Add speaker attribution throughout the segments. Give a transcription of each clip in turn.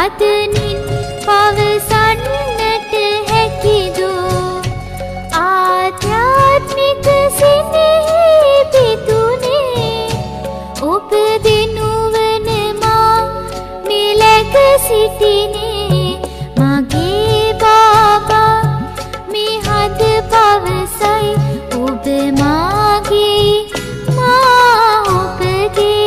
Speaker 1: පදනින් පවසන්නට හැකිදෝ ආධ්‍යාත්මික සිනෙහි පිතුනේ ඔබ දෙනුවන මා මෙලක සිටිනේ මගේ බාබා මේ හද පවසයි ඔබ මාගේ මා ඔබගේ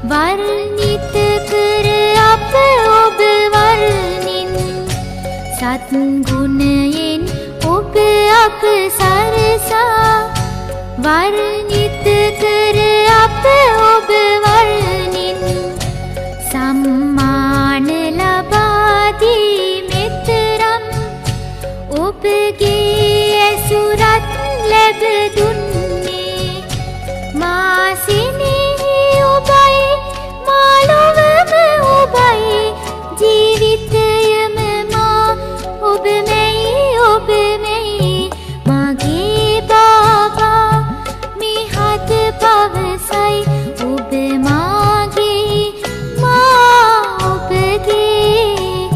Speaker 1: වර්ණිත කර අප ඔබ වර්ණින් සත් ගුණයෙන් ඔබ අප සරසා වර්ණිත කර අප ඔබ වර්ණින් සම්මාන ලබා දී මෙතරම් ඔබගේ ඇසුරත් ලැබ දුන්නේ මා සිනෙහි ඔබයි මාලොවම ඔබයි ජීවිතයම මා ඔබමයි මගේ බාබා මේ හද පවසයි ඔබ මාගේ මා ඔබගේ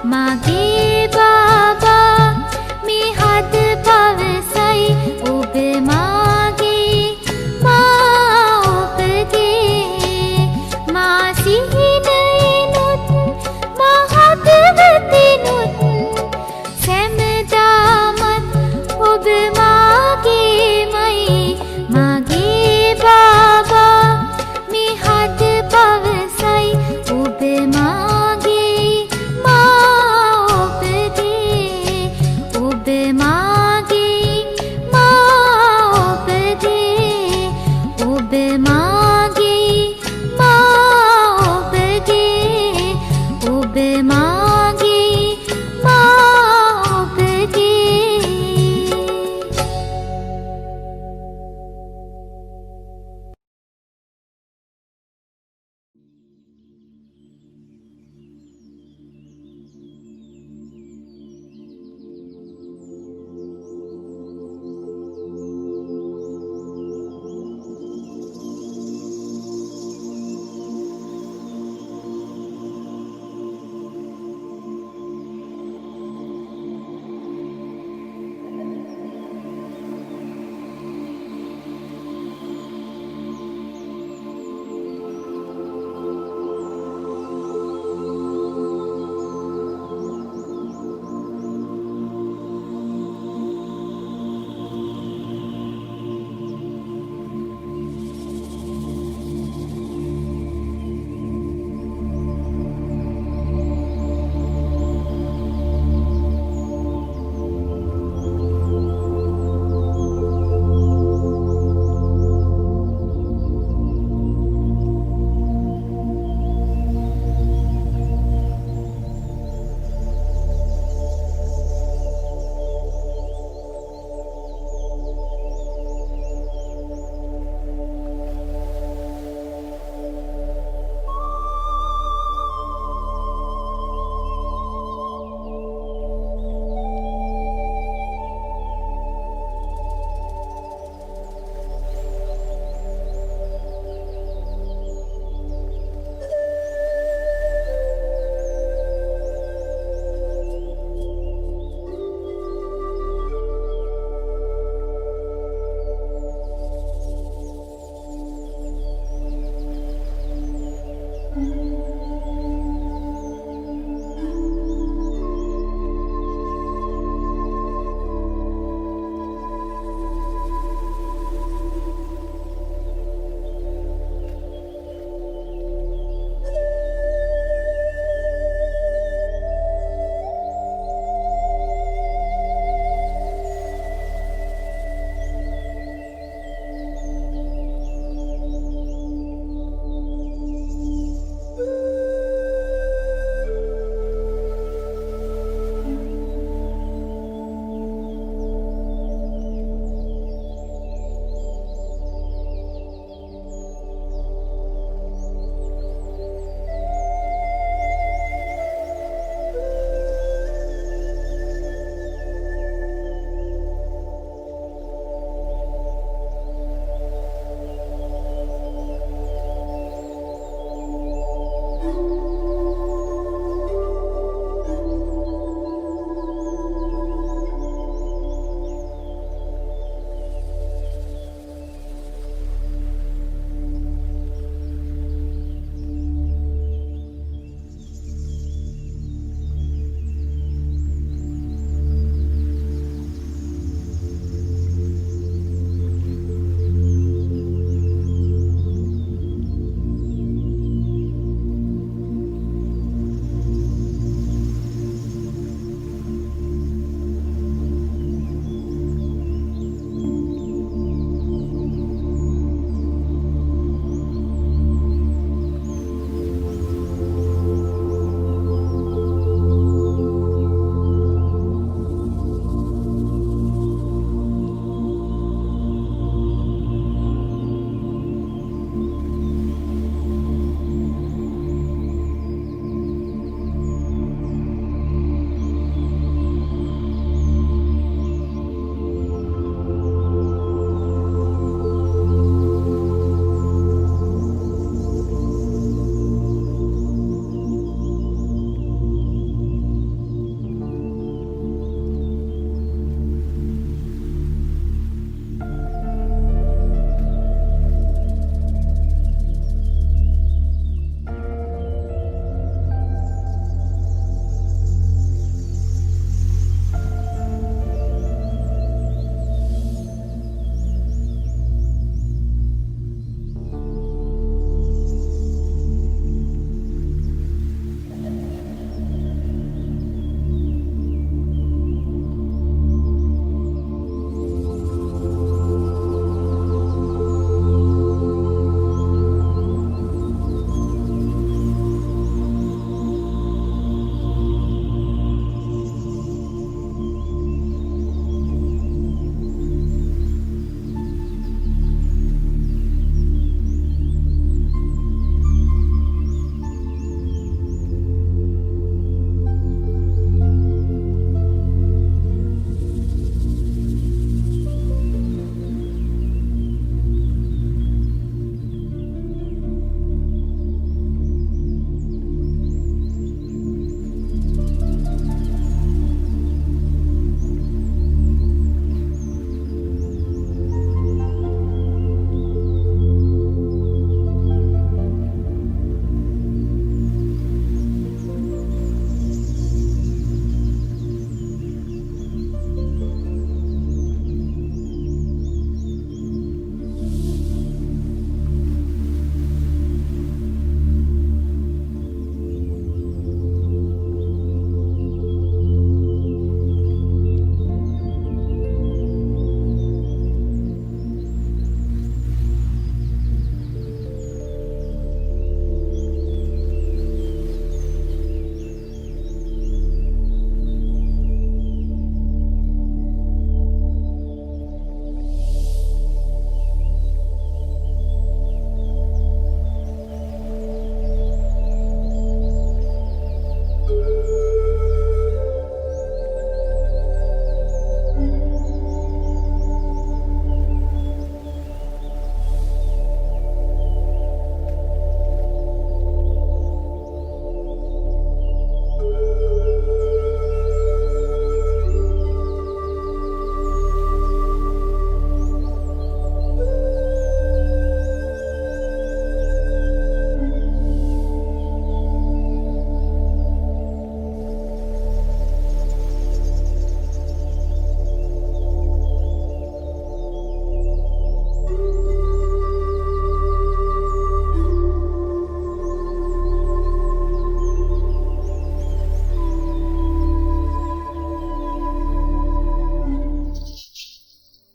Speaker 1: මගේ බාබා මේ හද පවසයි ඔබ මාගේ මා ඔබගේ මා සිහිනයනුත් මා හදවතිනුත් සැමදාමත් ඔබ මාගේමයි මගේ බාබා මේ හද පවසයි ඔබ මාගේ මා ඔබගේ ඔබ මාගේ මා ඔබගේ ඔබ මාගේ මා ඔබගේ ඔබ මාගේ මා ඔබගේ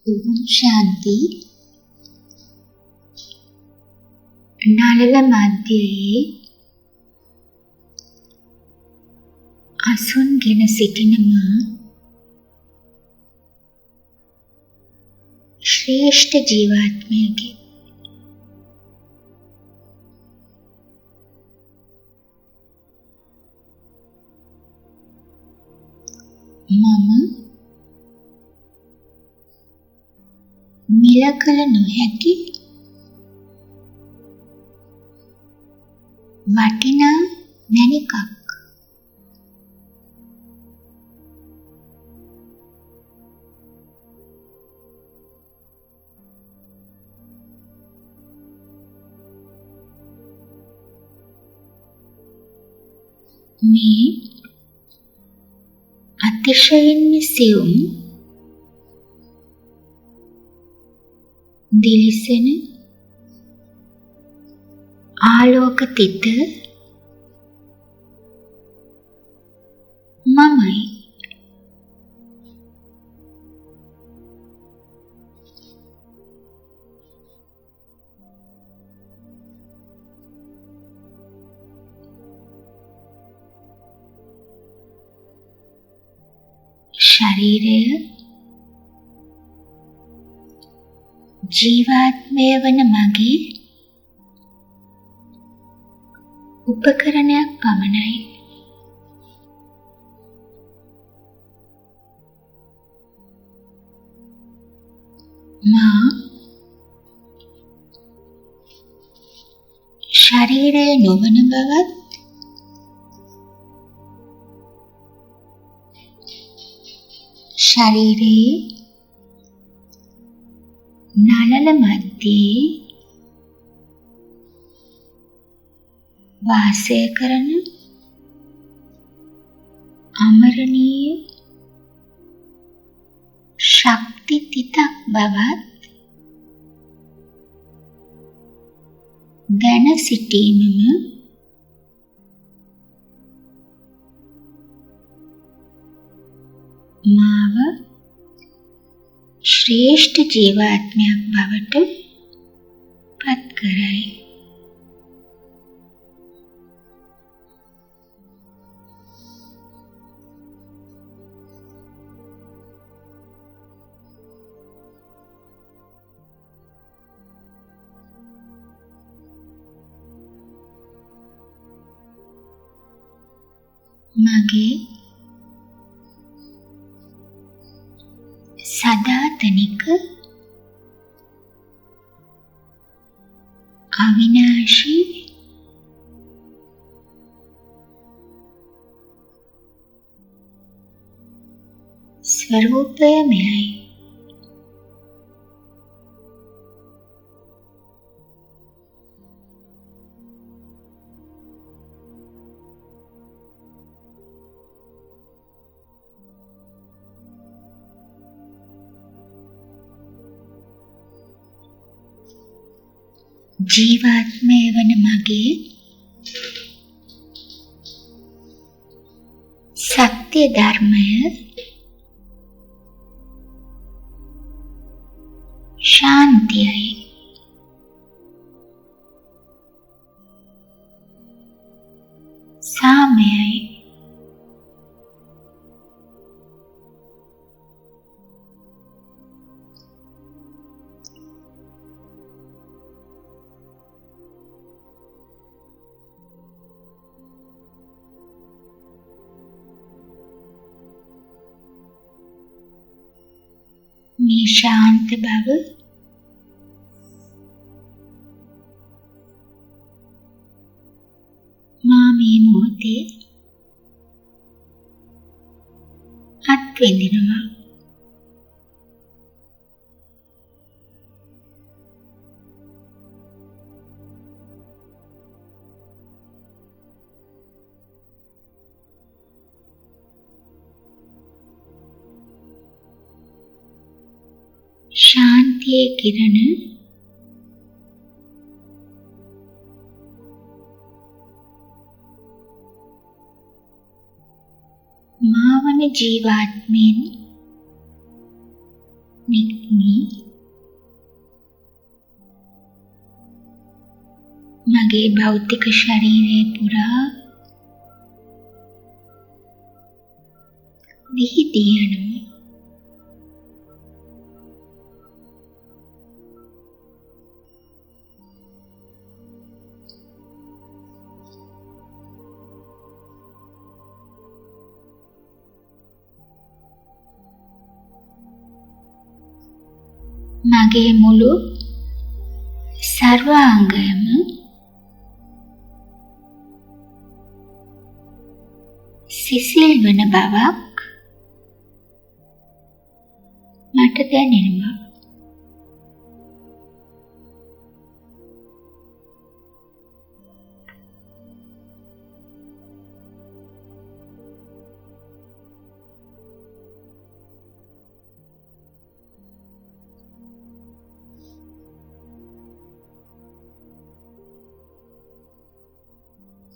Speaker 2: ओम शांति। නළල මැදයේ අසුන්ගෙන සිටින මා ශ්‍රේෂ්ඨ ජීවාත්මයෙකි. මම මිල කළ නොහැකි වටිනා මැණිකක්. මේ අතිශයින්ම සියුම් දිලිසෙන ආලෝකතිත මමයි. ශරීරය ජීවාත්මය වන මගේ උපකරණයක් පමණයි. මා ශරීරය නොවන බවත් ශරීරයේ නළල මැදයේ වාසය කරන අමරණීය ශක්ති තිතක් බවත් දැන සිටීමම මාව ශ්‍රේෂ්ඨ ජීවාත්මයක් බවට පත් කරයි. මගේ සදාතනික අවිනාශී ස්වરૂපය මෙයයි. ජීවාත්මය වන මගේ සත්‍ය ධර්මය ශාන්තියයි. සාමයයි. මේ ශාන්ත බව මා මේ මොහොතේ අත්විඳිනවා. ශාන්තියේ කිරණ මාවන ජීවාත්මෙන් නික්මී බලමිනි. මගේ භෞතික ශරීරය පුරා විහිදී යනවා. මගේ මුළු සර්වාංගයම සිසිල් වන බවක් මට දැනෙනවා.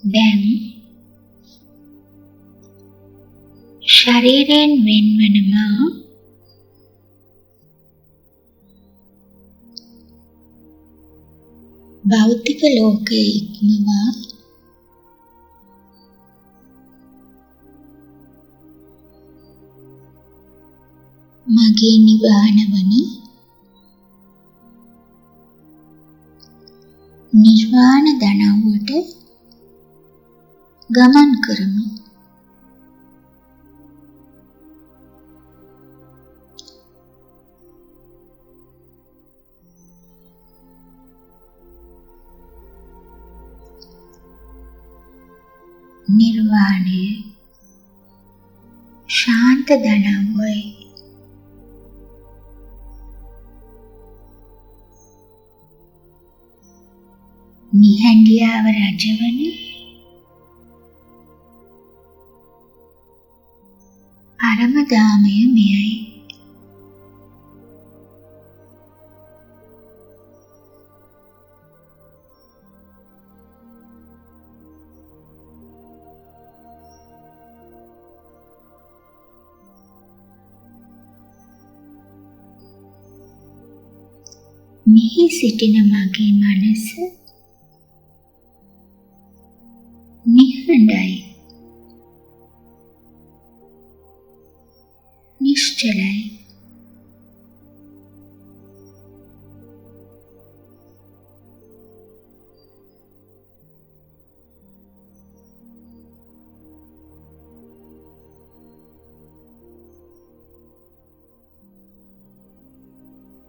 Speaker 2: දැන් ශරීරයෙන් වෙන්වන මා භෞතික ලෝකයේ ඉක්මවා මගේ නිවහන වන නිර්වාණ දනව්වට ගමන් කරමි. නිර්වාණය ශාන්ත දනව්වයි. නිහඬියාව රජවන පරමධාමය මෙයයි. මෙහි සිටින මගේ මනස නිහඬයි, නිශ්චලයි.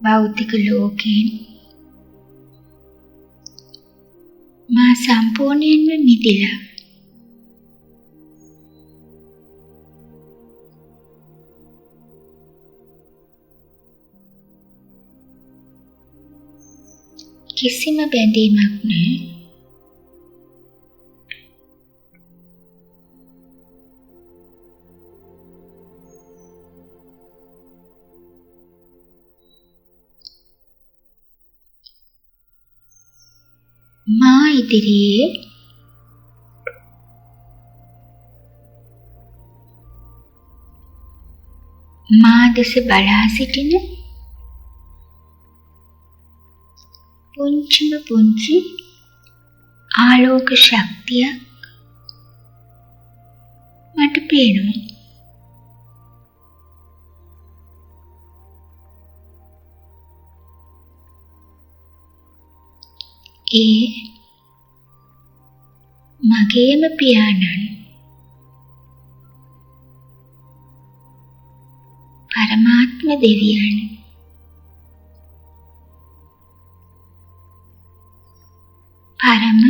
Speaker 2: භෞතික ලෝකයෙන් මා සම්පූර්ණයෙන්ම මිදිලා කිසිම බැඳීමක් නැහැ. මා ඉදිරියේ මා දෙස බලා සිටින පුංචිම පුංචි ආලෝක ශක්තියක් මට පේනවා. ඒ මගේම පියාණන් පරමාත්ම දෙවියන් පරම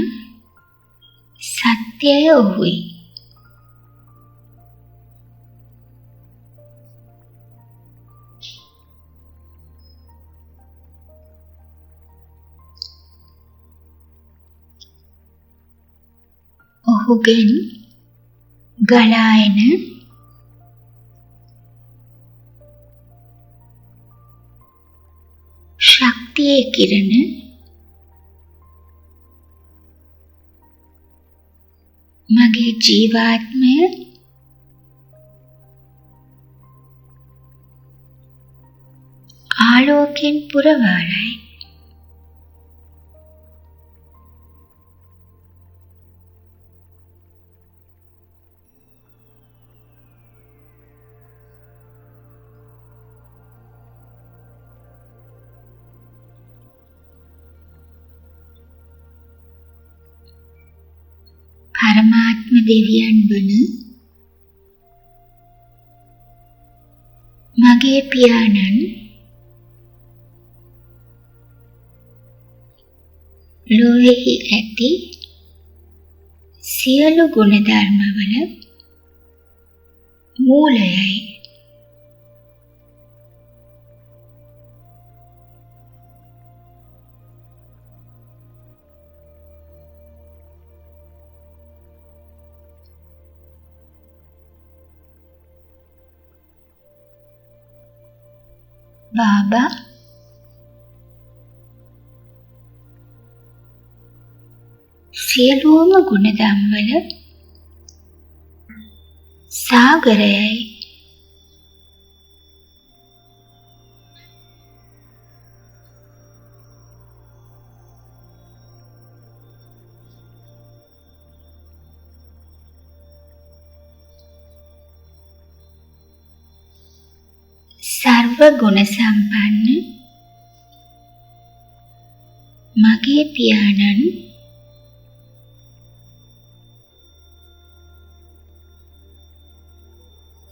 Speaker 2: සත්‍යය ඔහුයි. ඔහුගෙන් ගලා එන ශක්තියේ කිරණ මගේ ජීවාත්මය ආලෝකයෙන් පුරවාලයි. පරමාත්ම දෙවියන් වන මගේ පියාණන් ලෝකෙහි ඇති සියලු ගුණ ධර්මවල මූලයයි. බාබා සියලුම ගුණධම් වල සාගරයයි. සර්ව ගුණ සම්පන්න මගේ පියාණන්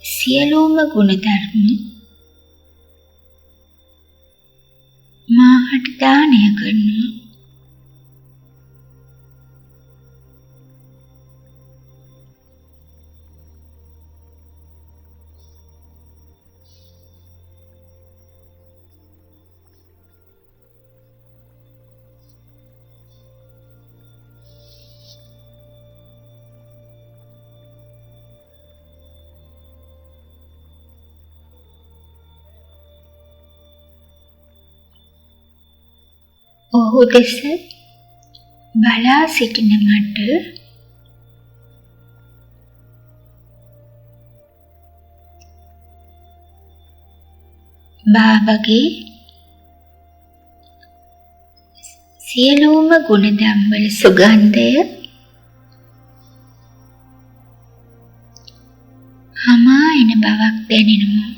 Speaker 2: සියලුම ගුණ ධර්ම මාහට දානය කරනවා. ඔහු දෙස බලා සිටින මට බාබාගේ සියලුම ගුණධම් වල සුගන්ධය හමා එන බවක් දැනෙනවා.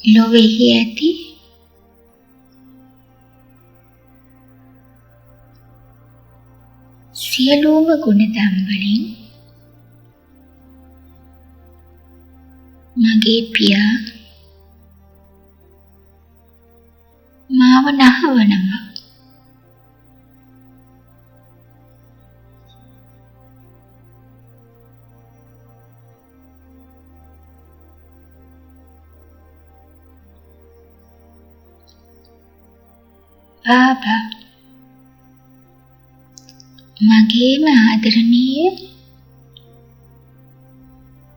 Speaker 2: ලොවෙහි ඇති සියලුම ගුණධම් වලින් මගේ පියා මාව නහවනවා. බාබා මගේම ආදරණීය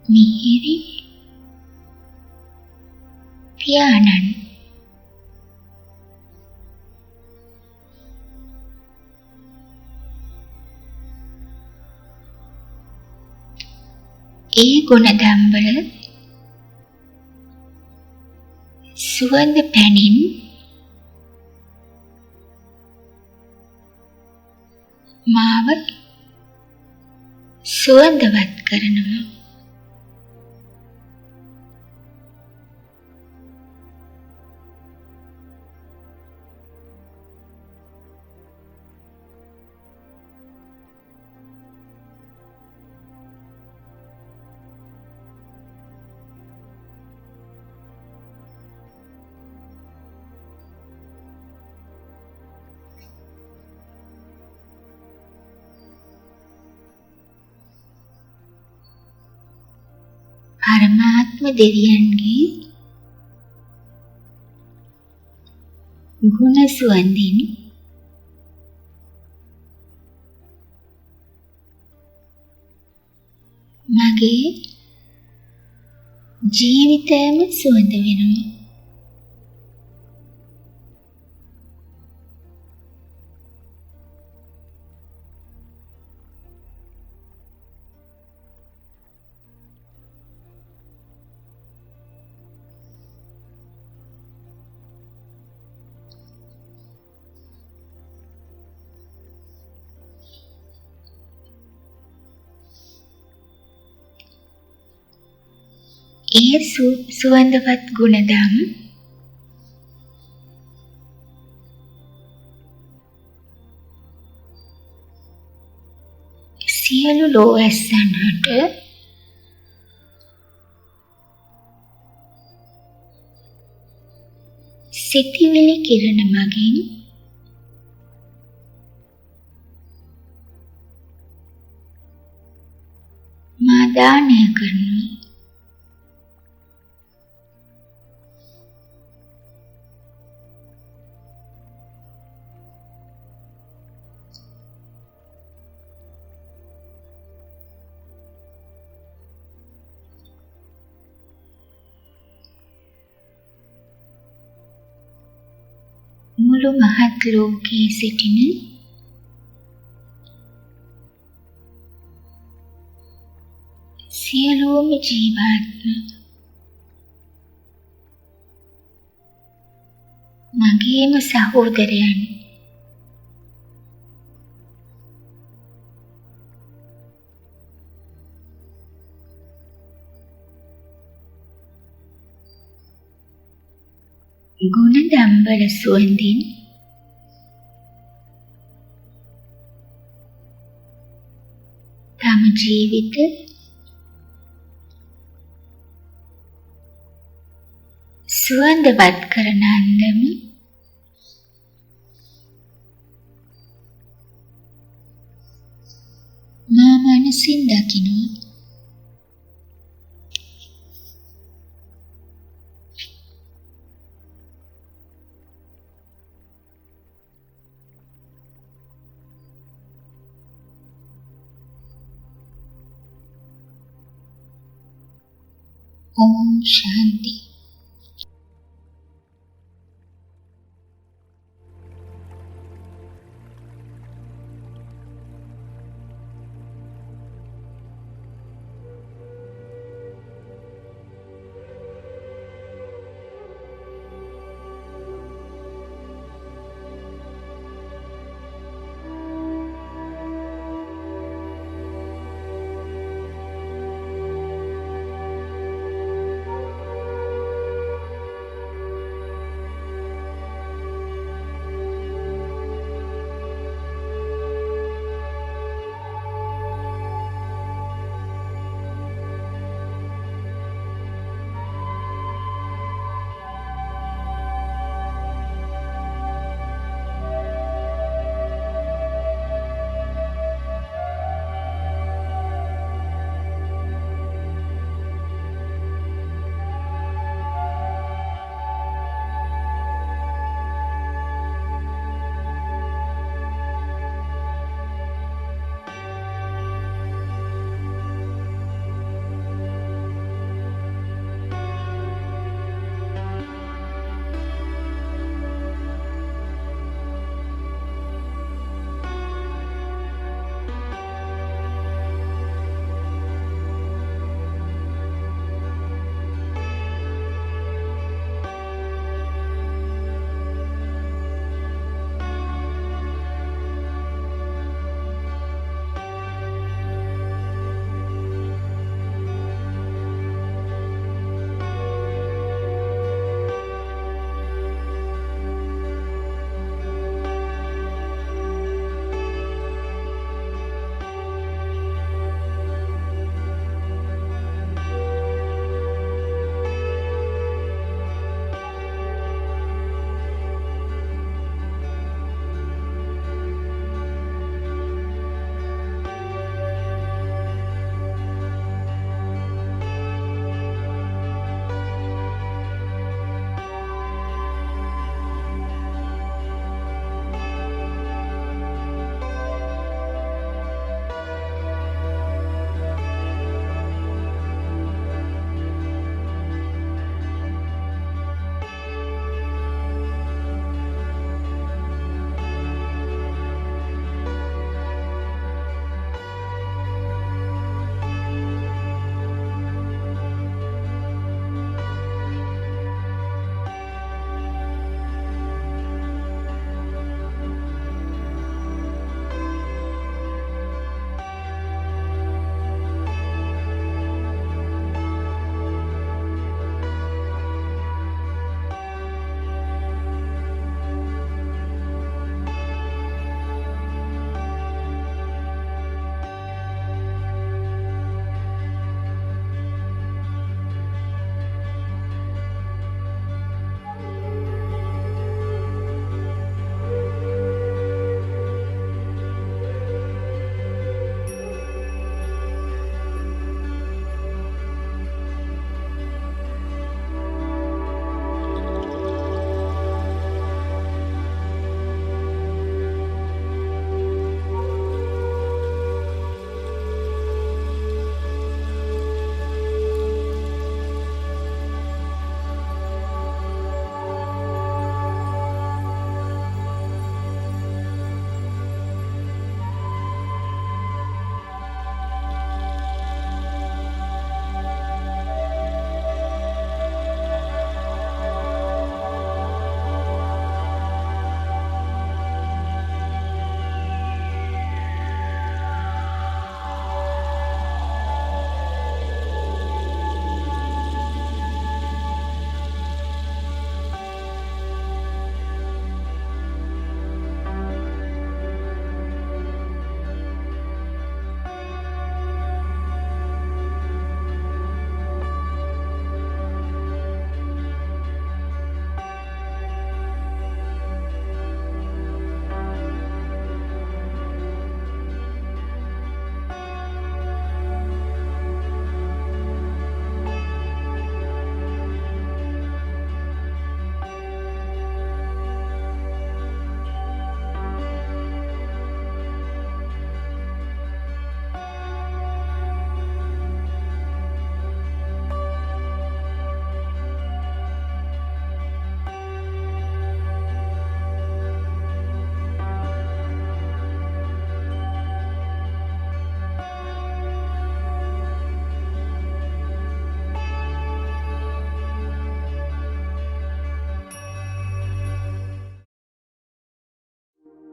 Speaker 2: මිහිරි පියාණන් ඒ ගුණධම් වල සුවඳ පැනින් මාව සුවඳවත් කරනවා. පරමාත්ම දෙවියන්ගේ ගුණ සුවඳින් මගේ ජීවිතයම සුවඳ වෙනවා. ඒ සුවඳවත් ගුණධම් සියලු ලෝඇස්සන්හට සිතිවිලි කිරණ මගින් මා දානය කරනවා. මුළු මහත් ලෝකයේ සිටින සියලුම ජීවාත්ම මගේම සහෝදරයන් ගුණධම්වල සුවඳින් තම ජීවිත සුවඳවත් කරන අන්දම මා මනසින් දකිනවා. ओम शांति।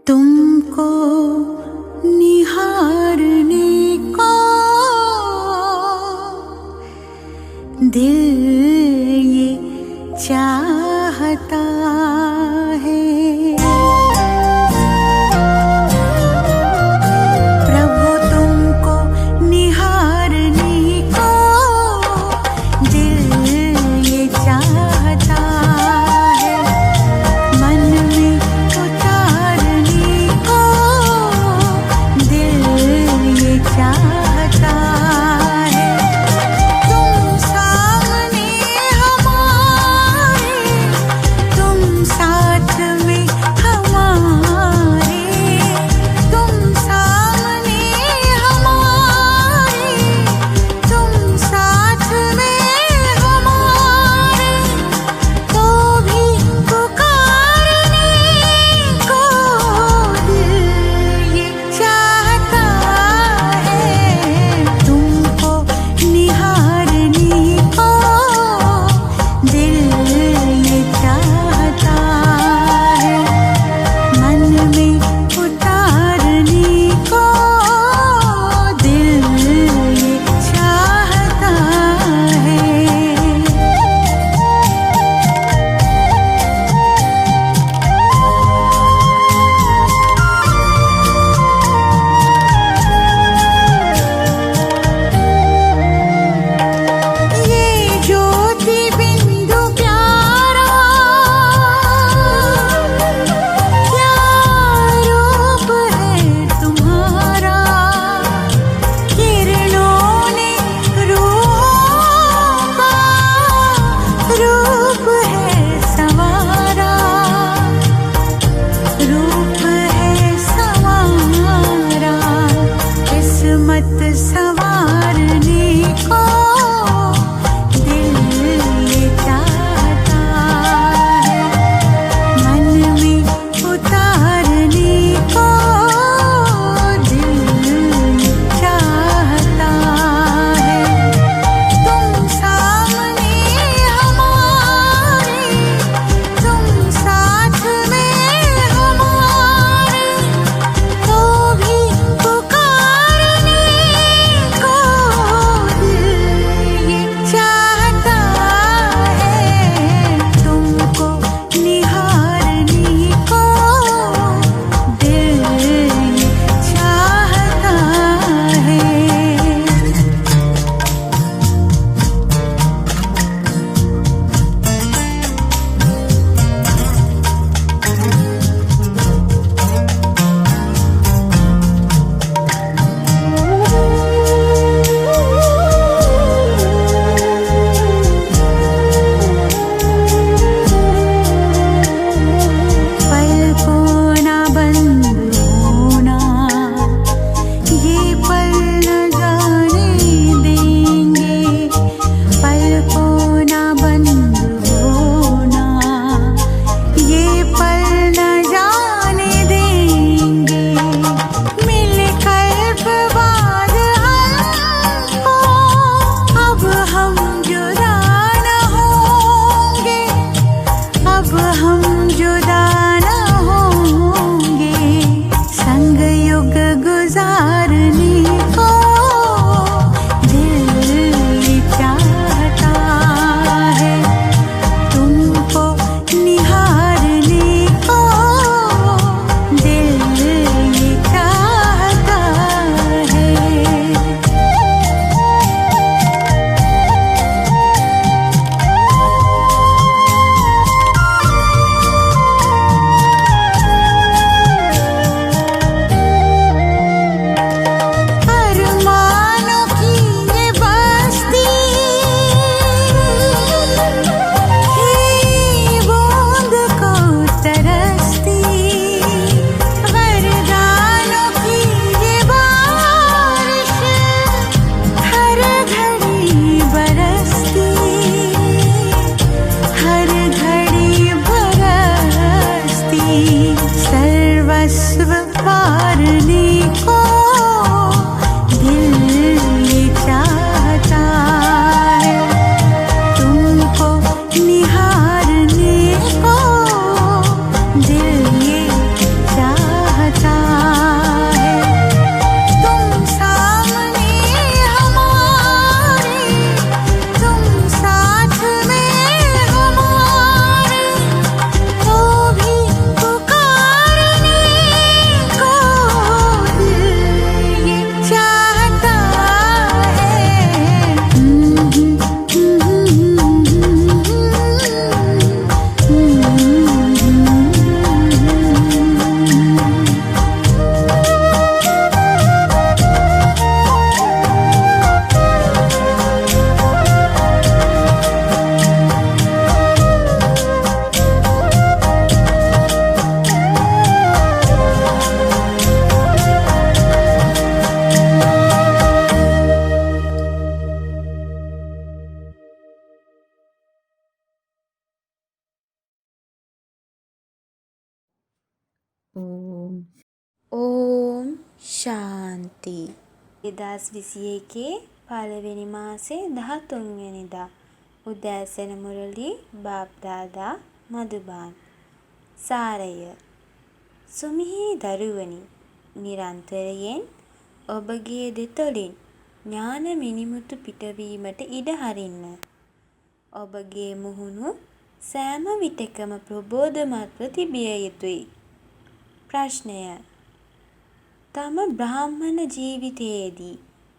Speaker 3: तुमको निहारने को दिल ये चाहता है। प्रभु तुमको निहारने को दिल ये चाहता है। मन में उतारने को दिल ये चाहता है। तुम सामने हमारे
Speaker 4: ශාන්ති 2021 පළවෙනි මාසේ 13 වෙනිදා උදෑසන මුරලි බාප්දාදා මදුබාන් සාරය සුමිහි දරුවනි නිරන්තරයෙන් ඔබගේ දෙතොලින් ඥාන මිනිමුතු පිටවීමට ඉඩ හරින්න. ඔබගේ මුහුණු සෑම විටකම ප්‍රබෝධමත්ව තිබිය යුතුයි. ප්‍රශ්නය තම බ්‍රාහ්මණ ජීවිතයේදී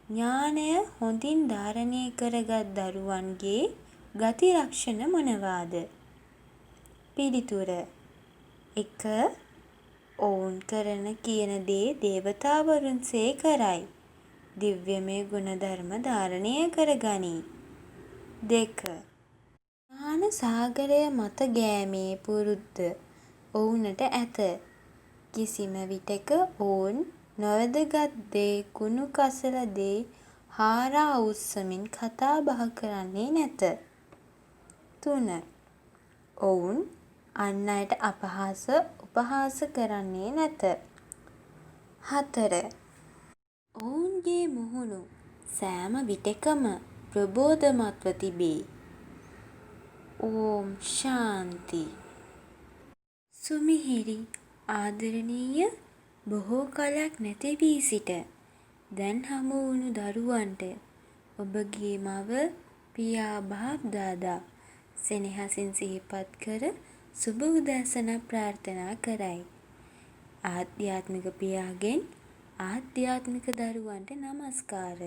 Speaker 4: ඥානය හොඳින් ධාරණය කරගත් දරුවන්ගේ ගති ලක්ෂණ මොනවාද? පිළිතුර 1. ඔවුන් කරන කියන දේ දේවතාවරුන්සේ කරයි. දිව්‍යමය ගුණධර්ම ධාරණය කරගනී. 2. ඥාන සාගරය මත ගෑමේ පුරුද්ද ඔවුනට ඇත. කිසිම විටක ඔවුන් නොවැදගත් දේ කුණු කසල දේ හාරා උස්සමින් කතා බහ කරන්නේ නැත. 3. ඔවුන් අන් අයට අපහාස උපහාස කරන්නේ නැත. 4. ඔවුන්ගේ මුහුණු සෑම විටකම ප්‍රබෝධමත්ව තිබේ. ඕම් ශාන්ති සුමිහිරි ආදරණීය බොහෝ කලක් නැති වී සිට දැන් හමු වුණු දරුවන්ට ඔබගේ මව පියා බාප්දාදා සෙනෙහසින් සිහිපත් කර සුබ උදෑසනක් ප්‍රාර්ථනා කරයි. ආධ්‍යාත්මික පියාගෙන් ආධ්‍යාත්මික දරුවන්ට නමස්කාර.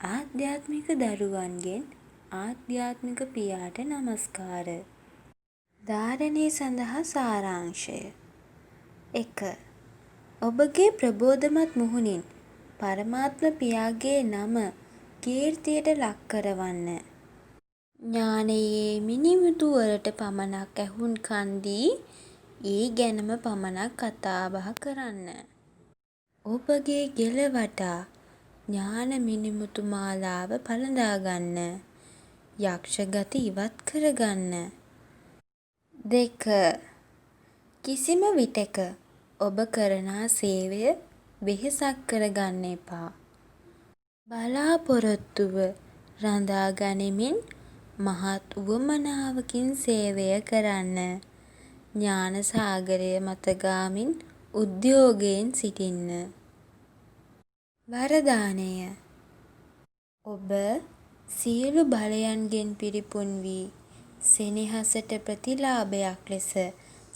Speaker 4: ආධ්‍යාත්මික දරුවන්ගෙන් ආධ්‍යාත්මික පියාට නමස්කාර. ධාරණය සඳහා සාරාංශය 1. ඔබගේ ප්‍රබෝධමත් මුහුණින් පරමාත්ම පියාගේ නම කීර්තියට ලක් කරවන්න. ඥානයේ මිනිමුතු වලට පමණක් ඇහුම්කන් දී ඒ ගැනම පමණක් කතා බහ කරන්න. ඔබගේ ගෙල වටා ඥාන මිනිමුතු මාලාව පළඳා ගන්න. යක්ෂ ගති ඉවත් කරගන්න. 2. කිසිම විටක ඔබ කරනා සේවය වෙහෙසක් කරගන්න එපා. බලාපොරොත්තුව රඳා ගනිමින් මහත් උවමනාවකින් සේවය කරන්න. ඥාන සාගරය මත ගාමින් උද්‍යෝගයෙන් සිටින්න. වරදානය ඔබ සියලු බලයන්ගෙන් පිරිපුන් වී සෙනෙහසට ප්‍රතිලාභයක් ලෙස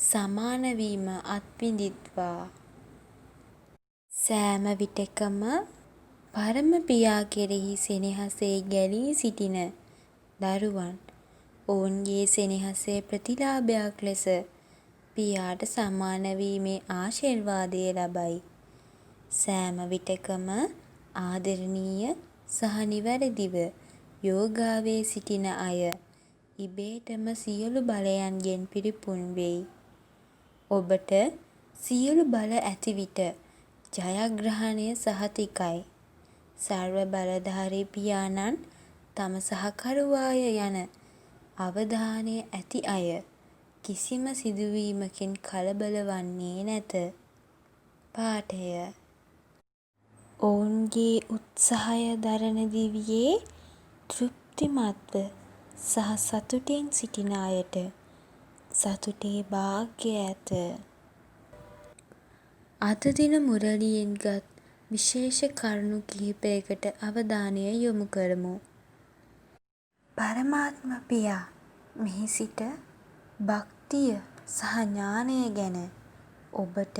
Speaker 4: සමාන වීම අත්විඳිත්වා. සෑම විටකම පරම පියා කෙරෙහි සෙනෙහසේ ගැලී සිටින දරුවන් ඔවුන්ගේ සෙනෙහසේ ප්‍රතිලාභයක් ලෙස පියාට සමාන වීමේ ආශිර්වාදය ලබයි. සෑම විටකම ආදරණීය සහ නිවැරදිව යෝගාවේ සිටින අය ඉබේටම සියලු බලයන්ගෙන් පිරිපුන් වෙයි. ඔබට සියලු බල ඇති විට ජයග්‍රහණය සහතිකයි. සර්ව බලධාරී පියාණන් තම සහකරුවාය යන අවධානය ඇති අය කිසිම සිදුවීමකින් කලබල වන්නේ නැත. පාඨය ඔවුන්ගේ උත්සාහය දරන දිවියේ තෘප්තිමත්ව සහ සතුටින් සිටින අයට සතුටේ භාග්‍ය ඇත. අද දින මුරලියෙන් ගත් විශේෂ කරුණු කිහිපයකට අවධානය යොමු කරමු. පරමාත්ම පියා මෙහි සිට භක්තිය සහ ඥානය ගැන ඔබට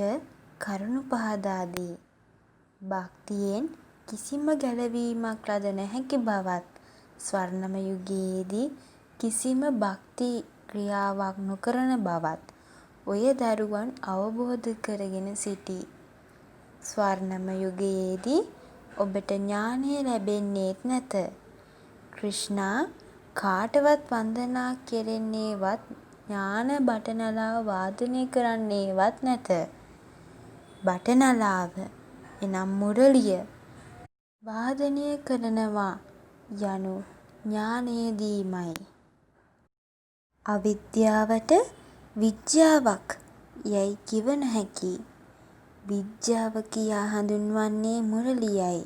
Speaker 4: කරුණු පහදා දී. භක්තියෙන් කිසිම ගැලවීමක් ලද නොහැකි බවත් ස්වර්ණම යුගයේදී කිසිම භක්ති ක්‍රියාවක් නොකරන බවත් ඔය දරුවන් අවබෝධ කරගෙන සිටී. ස්වර්ණම යුගයේදී ඔබට ඥානය ලැබෙන්නේත් නැත. ක්‍රිෂ්ණා කාටවත් වන්දනා කෙරෙන්නේවත් ඥාන බටනලාව වාදනය කරන්නේවත් නැත. බටනලාව එනම් මුරලිය වාදනය කරනවා යනු ඥානය දීමයි. අවිද්‍යාවට විද්‍යාවක් යැයි කිව නොහැකි. විද්‍යාව කියා හඳුන්වන්නේ මුරලියයි.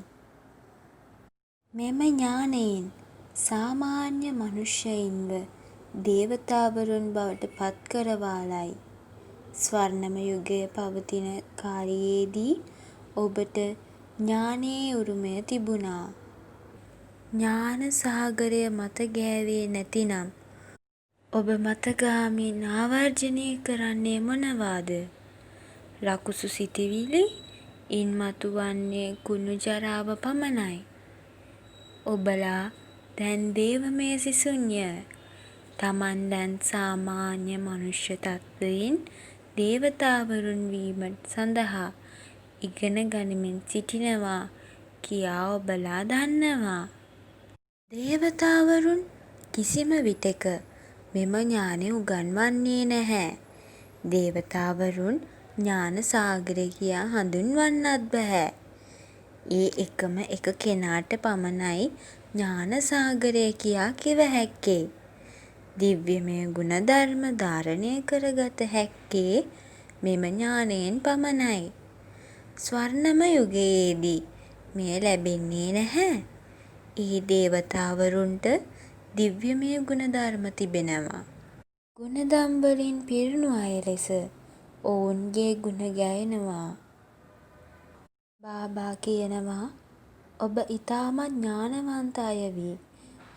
Speaker 4: මෙම ඥානයෙන් සාමාන්‍ය මනුෂ්‍යයින්ව දේවතාවරුන් බවට පත් කරවාලයි. ස්වර්ණම යුගය පවතින කාලයේදී ඔබට ඥානයේ උරුමය තිබුණා. ඥාන සාගරය මත ගෑවේ නැතිනම් ඔබ මතගාමින් ආවර්ජනය කරන්නේ මොනවාද? රකුසු සිතිවිලි, ඉන්මතු වන්නේ කුණු ජරාව පමණයි. ඔබලා දැන් දේවමය සිසුන්ය. තමන් දැන් සාමාන්‍ය මනුෂ්‍ය තත්ත්වයෙන් දේවතාවරුන් වීමට සඳහා ඉගෙන ගනිමින් සිටිනවා කියා ඔබලා දන්නවා. දේවතාවරුන් කිසිම විටෙක මෙම ඥානය උගන්වන්නේ නැහැ. දේවතාවරුන් ඥාන සාගරය කියා හඳුන්වන්නත් බැහැ. ඒ එකම එක කෙනාට පමණයි ඥාන සාගරය කියා කිව හැක්කේ. දිව්‍යමය ගුණධර්ම ධාරණය කරගත හැක්කේ මෙම ඥානයෙන් පමණයි. ස්වර්ණම යුගයේදී මෙය ලැබෙන්නේ නැහැ. ඒ දේවතාවරුන්ට දිව්‍යමය ගුණධර්ම තිබෙනවා. ගුණදම් වලින් පිරුණු අය ලෙස ඔවුන්ගේ ගුණ ගැයෙනවා. බාබා කියනවා ඔබ ඉතාමත් ඥානවන්ත අය වී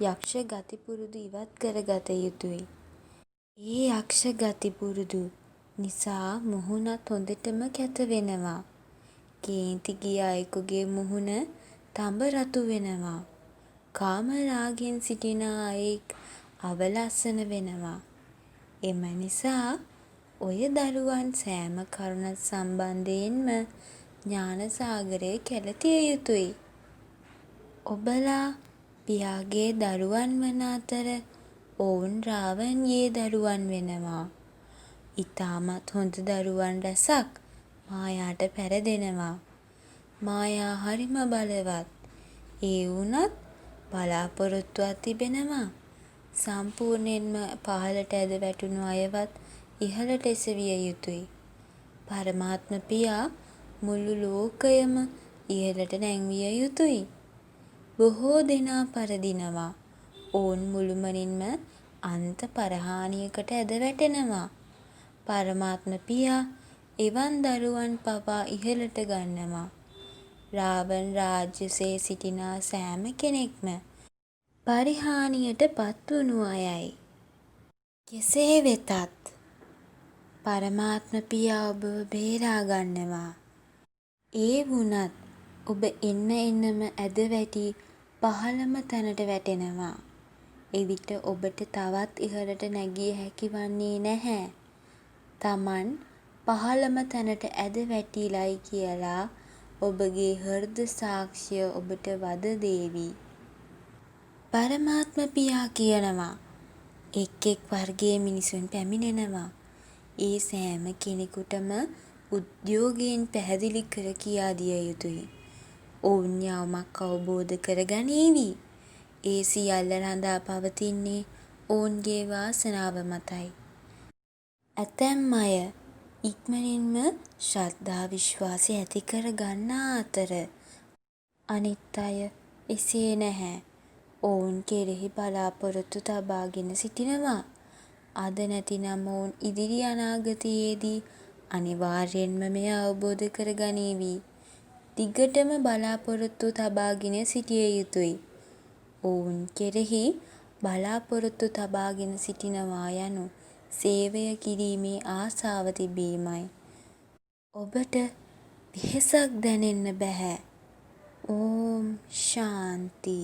Speaker 4: යක්ෂ ගති පුරුදු ඉවත් කරගත යුතුයි. ඒ යක්ෂ ගති පුරුදු නිසා මුහුණත් හොඳටම කැත වෙනවා. කේන්ති ගිය අයෙකුගේ මුහුණ තඹ රතු වෙනවා. කාම රාගයෙන් සිටින අයෙක් අවලස්සන වෙනවා. එම නිසා ඔය දරුවන් සෑම කරුණක් සම්බන්ධයෙන්ම ඥාන සාගරය කැළතිය යුතුයි. ඔබලා පියාගේ දරුවන් වන අතර ඔවුන් රාවණගේ දරුවන් වෙනවා. ඉතාමත් හොඳ දරුවන් රැසක් මායාට පැරදෙනවා. මායා හරිම බලවත්. ඒ වුණත් බලාපොරොත්තුවක් තිබෙනවා. සම්පූර්ණයෙන්ම පහළට ඇද වැටුණු අයවත් ඉහළට එසවිය යුතුයි. පරමාත්ම පියා මුළු ලෝකයම ඉහළට නැංවිය යුතුයි. බොහෝ දෙනා පරදිනවා. ඔවුන් මුළුමනින්ම අන්ත පරහානියකට ඇද වැටෙනවා. පරමාත්ම පියා එවන් දරුවන් පවා ඉහළට ගන්නවා. රාවණ රාජ්‍යසේ සිටිනා සෑම කෙනෙක්ම පරිහානියට පත්වුණු අයයි. කෙසේ වෙතත් පරමාත්ම පියා ඔබව බේරා ගන්නවා. ඒ වුණත් ඔබ එන්න එන්නම ඇද වැටි පහළම තැනට වැටෙනවා. එවිට ඔබට තවත් ඉහළට නැගිය හැකි වන්නේ නැහැ. තමන් පහළම තැනට ඇද වැටිලයි කියලා ඔබගේ හෘද සාක්ෂිය ඔබට වද දේවි. පරමාත්ම පියා කියනවා එක් එක් වර්ගයේ මිනිසුන් පැමිණෙනවා. ඒ සෑම කෙනෙකුටම උද්‍යෝගයෙන් පැහැදිලි කර කියා දිය යුතුයි. ඔවුන් යමක් අවබෝධ කර ගනීවි. ඒ සියල්ල රඳා පවතින්නේ ඔවුන්ගේ වාසනාව මතයි. ඇතැම් අය ඉක්මනින්ම ශ්‍රද්ධා විශ්වාසය ඇති කර ගන්නා අතර අනිත් අය එසේ නැහැ. ඔවුන් කෙරෙහි බලාපොරොත්තු තබාගෙන සිටිනවා. අද නැතිනම් ඔවුන් ඉදිරි අනාගතයේදී අනිවාර්යෙන්ම මෙය අවබෝධ කර ගනීවි. දිගටම බලාපොරොත්තු තබාගෙන සිටිය යුතුයි. ඔවුන් කෙරෙහි බලාපොරොත්තු තබාගෙන සිටිනවා යනු සේවය කිරීමේ ආසාව තිබීමයි. ඔබට වෙහෙසක් දැනෙන්න බැහැ. ඕම් ශාන්ති.